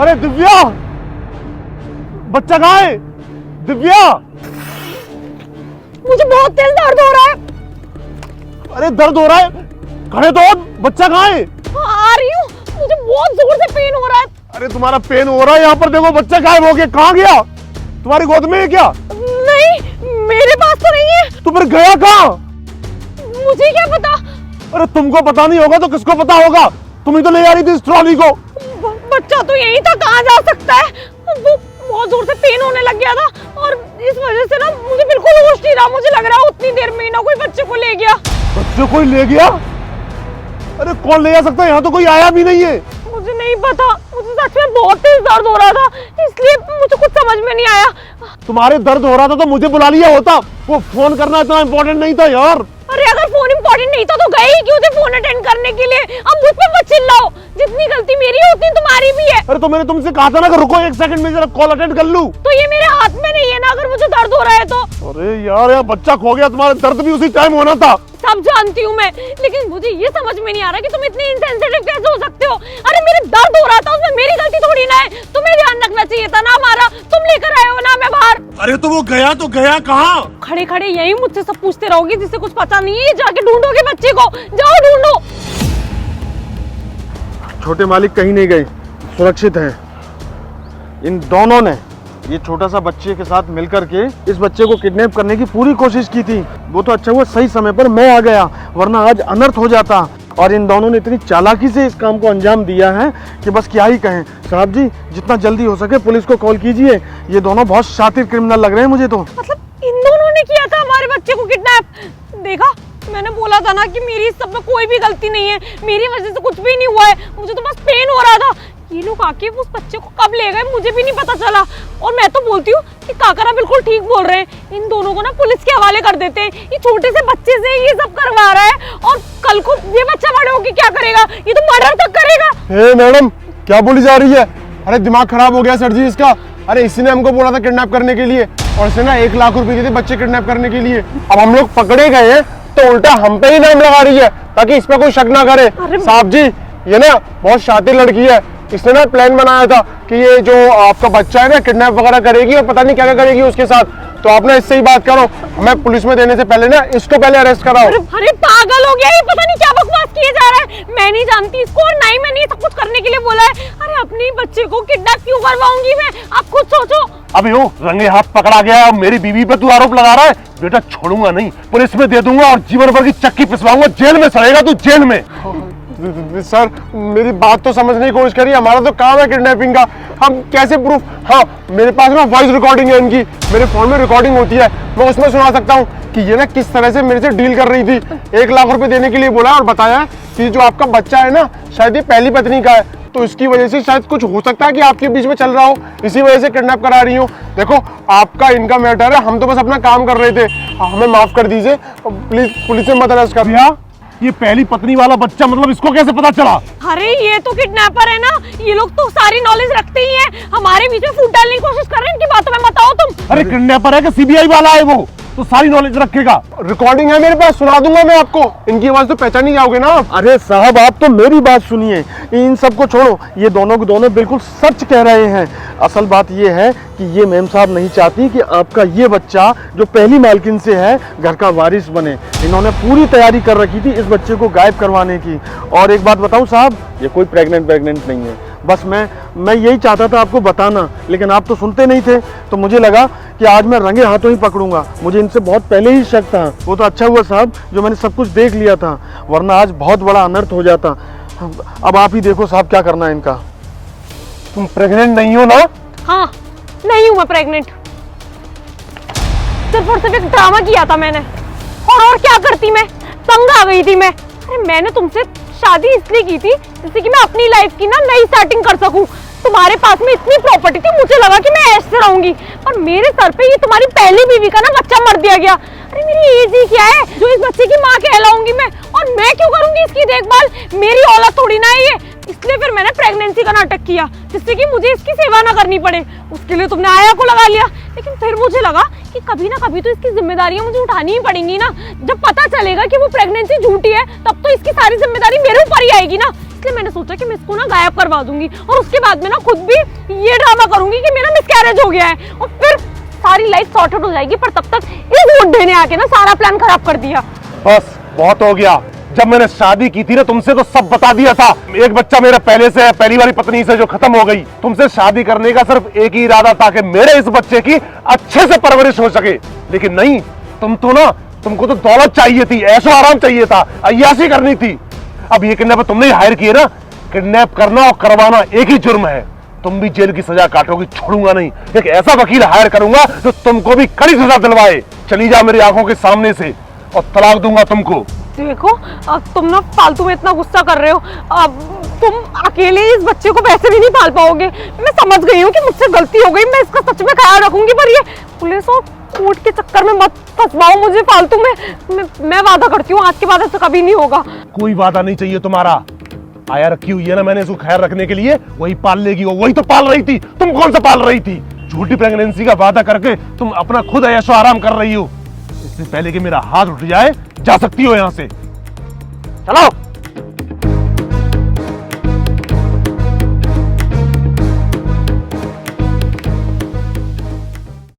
अरे दिव्या, बच्चा कहाँ है? दिव्या, मुझे बहुत तेज दर्द हो रहा है। अरे दर्द हो रहा है, खड़े तो हो, बच्चा कहाँ है? आ रही हूँ, मुझे बहुत जोर से पेन हो रहा है। अरे तुम्हारा पेन हो रहा है, यहाँ पर देखो बच्चा गायब हो गया, कहाँ गया? तुम्हारी गोद में है क्या? नहीं, मेरे पास तो नहीं है। तो फिर गया कहाँ? मुझे क्या पता। अरे तुमको पता नहीं होगा तो किसको पता होगा? तुम ही तो ले आ रही थी इस ट्रॉली को। बच्चा तो यहीं था, कहाँ जा सकता है? वो बहुत जोर से पेन होने लग गया था और इस वजह से ना मुझे बिल्कुल होश नहीं रहा। मुझे लग रहा है उतनी देर में ना कोई बच्चे को ले गया। बच्चे कोई ले गया? अरे कौन ले जा सकता है? यहाँ तो कोई आया भी नहीं है। मुझे नहीं पता, मुझे सच में बहुत तेज दर्द हो रहा था, इसलिए मुझे कुछ समझ में नहीं आया। तुम्हारे दर्द हो रहा था तो मुझे बुला लिया होता, वो फोन करना इतना इम्पोर्टेंट नहीं था यार। अरे अगर फोन इम्पोर्टेंट नहीं था तो गए ही क्यों थे फोन अटेंड करने के लिए? अब मुझ पे मत चिल्लाओ, जितनी गलती मेरी है उतनी तुम्हारी भी है। अरे तो मैंने तुमसे कहा था ना कि रुको एक सेकंड में जरा कॉल अटेंड कर लूं। तो ये मेरे हाथ में नहीं है ना, अगर मुझे दर्द हो रहा है तो। अरे यार, यार बच्चा खो गया, तुम्हारा दर्द भी उसी टाइम होना था। सब जानती हूँ मैं, लेकिन मुझे ये समझ में नहीं आ रहा कि तुम इतने इनसेंसिटिव कैसे हो सकते हो। अरे मेरे दर्द हो रहा था, उसमें मेरी गलती थोड़ी ना है। तुम्हें ध्यान रखना चाहिए था ना हमारा, तुम लेकर आए हो ना मैं बाहर। अरे तो वो गया तो गया कहाँ? खड़े खड़े यही मुझसे सब पूछते रहोगे, जिससे कुछ पता नहीं है। जाके ढूंढोगे बच्चे को, जाओ ढूंढो। छोटे मालिक कहीं नहीं गए, सुरक्षित हैं। इन दोनों ने ये छोटा सा बच्चे के साथ मिलकर के इस बच्चे को किडनैप करने की पूरी कोशिश की थी। वो तो अच्छा हुआ सही समय पर मैं आ गया, वरना आज अनर्थ हो जाता। और इन दोनों ने इतनी चालाकी से इस काम को अंजाम दिया है कि बस क्या ही कहें। साहब जी, जितना जल्दी हो सके पुलिस को कॉल कीजिए। ये दोनों बहुत शातिर क्रिमिनल लग रहे हैं मुझे तो। मतलब इन दोनों ने किया था हमारे बच्चे को किडनैप? देखा, मैंने बोला था ना कि मेरी इस सब में कोई भी गलती नहीं है, मेरी वजह से कुछ भी नहीं हुआ है। मुझे तो बस पेन हो रहा था। ये लोग आके उस बच्चे को कब ले गए मुझे भी नहीं पता चला। और मैं तो बोलती हूँ कि काकरा बिल्कुल ठीक बोल रहे हैं। इन दोनों को ना पुलिस के हवाले कर देते हैं। ये छोटे से बच्चे से ये सब करवा रहा है और कल को ये बच्चा बड़े होके क्या करेगा? ये तो मर्डर तक करेगा। हे मैडम, क्या बोली जा रही है? अरे दिमाग खराब हो गया सर जी इसका। अरे इसी ने हमको बोला था किडनैप करने के लिए, और इसने ना 1 लाख रुपए दिए थे बच्चे किडनैप करने के लिए। अब हम लोग पकड़े गए हैं तो उल्टा हम पे ही नाम लगा रही है ताकि इस पे कोई शक ना करे। साहब जी, ये ना बहुत शातिर लड़की है। इसने ना प्लान बनाया था कि ये जो आपका बच्चा है ना किडनैप वगैरह करेगी और पता नहीं क्या क्या करेगी उसके साथ। तो आप ना इससे ही बात करो, मैं पुलिस में देने से पहले ना इसको पहले अरेस्ट कराओ। अरे पागल हो गया, ये पता नहीं क्या बकवास किए जा रहा है। मैं नहीं जानती इसको और ना ही मैंने ये सब कुछ करने के लिए बोला है। अरे अपनी बच्चे को किडनैप क्यों करवाऊंगी मैं? आप खुद सोचो। अबे ओ, रंगे हाथ पकड़ा गया, मेरी बीवी पे तू आरोप लगा रहा है। बेटा छोड़ूंगा नहीं, पुलिस में दे दूंगा और जीवन भर की चक्की पिसवाऊंगा। जेल में सड़ेगा तू, जेल में। सर मेरी बात तो समझने की कोशिश करिए, हमारा तो काम है किडनैपिंग का। हम कैसे प्रूफ? हाँ, मेरे पास ना वॉइस रिकॉर्डिंग है इनकी, मेरे फोन में रिकॉर्डिंग होती है, मैं उसमें सुना सकता हूँ कि ये ना किस तरह से मेरे से डील कर रही थी। 1 लाख रुपए देने के लिए बोला और बताया कि जो आपका बच्चा है ना शायद ये पहली पत्नी का है, तो इसकी वजह से शायद कुछ हो सकता है कि आपके बीच में चल रहा हो, इसी वजह से किडनैप करा रही हूँ। देखो आपका इनका मैटर है, हम तो बस अपना काम कर रहे थे, हमें माफ कर दीजिए। प्लीज पुलिस में मत अरेस्ट कर। ये पहली पत्नी वाला बच्चा, मतलब इसको कैसे पता चला? अरे ये तो किडनैपर है ना, ये लोग तो सारी नॉलेज रखते ही हैं। हमारे बीच में फूट डालने की कोशिश कर रहे हैं, इनकी बातों में बताओ तुम। अरे किडनैपर है कि सीबीआई वाला है वो, तो सारी नॉलेज रखेगा। रिकॉर्डिंग है मेरे पास, सुना दूंगा मैं आपको। इनकी आवाज तो पहचान ही जाओगे ना आप। अरे साहब, आप तो मेरी बात सुनिए, इन सबको छोड़ो। ये दोनों के दोनों बिल्कुल सच कह रहे हैं। असल बात ये है कि ये मेम साहब नहीं चाहती कि आपका ये बच्चा जो पहली मालकिन से है घर का वारिस बने। इन्होंने पूरी तैयारी कर रखी थी इस बच्चे को गायब करवाने की। और एक बात बताऊं साहब, ये कोई प्रेग्नेंट नहीं है। बस मैं यही चाहता था आपको बताना, लेकिन आप तो सुनते नहीं थे। तो मुझे लगा कि आज मैं रंगे हाथों ही पकड़ूंगा। मुझे इनसे बहुत पहले ही शक था। वो तो अच्छा हुआ साहब जो मैंने सब कुछ देख लिया था, वरना आज बहुत बड़ा अनर्थ हो जाता। अब आप ही देखो साहब क्या करना है इनका। तुम प्रेग्नेंट नहीं हो ना? हाँ, नहीं हूँ मैं प्रेग्नेंट। सिर्फ और सिर्फ एक ड्रामा किया था मैंने, और क्या करती मैं? तंग आ गई थी मैं। अरे मैंने तुमसे शादी इसलिए की थी जिससे कि मैं अपनी लाइफ की ना नई स्टार्टिंग कर सकूं। तुम्हारे पास में इतनी प्रॉपर्टी थी, मुझे लगा कि मैं ऐसे रहूंगी, पर मेरे सर पे ये तुम्हारी पहली बीवी का ना बच्चा मर दिया गया। अरे मेरी एज ही क्या है जो इस बच्चे की माँ कहलाऊंगी मैं? और मैं क्यों करूंगी इसकी देखभाल? मेरी औलाद थोड़ी ना है ये। इसलिए फिर मैंने प्रेगनेंसी का नाटक किया जिससे कि मुझे इसकी सेवा ना करनी पड़े। उसके लिए तुमने आया को लगा लिया, लेकिन फिर मुझे लगा कि कभी ना कभी तो इसकी जिम्मेदारियां मुझे उठानी ही पड़ेंगी ना। जब पता चलेगा कि वो प्रेगनेंसी झूठी है तब तो इसकी सारी जिम्मेदारी मेरे ऊपर ही आएगी ना। इसलिए मैंने सोचा कि मैं इसको ना गायब करवा दूंगी और उसके बाद में ना खुद भी ये ड्रामा करूंगी कि मेरा मिसकैरेज हो गया है और फिर सारी लाइफ सॉर्टेड हो जाएगी। पर तब तक इस बुड्ढे ने आके ना सारा प्लान खराब कर दिया। बस बहुत हो गया। जब मैंने शादी की थी ना तुमसे तो सब बता दिया था। एक बच्चा मेरा पहले से है, पहली वाली पत्नी से जो खत्म हो गई। तुमसे शादी करने का सिर्फ एक ही इरादा था कि मेरे इस बच्चे की अच्छे से परवरिश हो सके, लेकिन नहीं, तुमको तो दौलत चाहिए थी, ऐशो आराम चाहिए था, अय्याशी करनी थी। अब ये किडनैपर तुमने ही हायर किए ना। किडनैप करना और करवाना एक ही जुर्म है। तुम भी जेल की सजा काटोगी, छोड़ूंगा नहीं। एक ऐसा वकील हायर करूंगा जो तुमको भी कड़ी सजा दिलवाए। चली जा मेरी आंखों के सामने से और तलाक दूंगा तुमको। देखो अब तुम ना फालतू में इतना गुस्सा कर रहे हो। अब तुम अकेले इस बच्चे को वैसे भी नहीं पाल पाओगे। मैं समझ गई हूँ कि मुझसे गलती हो गई, मैं इसका सच में ख्याल रखूंगी। पर ये पुलिस और कोर्ट के चक्कर में मत फंसवाओ मुझे फालतू में। मैं वादा करती हूँ आज के बाद ऐसा कभी नहीं होगा। कोई वादा नहीं चाहिए तुम्हारा। आया रखी हुई है ना मैंने इसको ख्याल रखने के लिए, वही पाल लेगी। वो वही तो पाल रही थी, तुम कौन सा पाल रही थी? झूठी प्रेगनेंसी का वादा करके तुम अपना खुद ऐशो आराम कर रही हो। इससे पहले कि मेरा हाथ उठ जाए, जा सकती हो यहां से। चलो।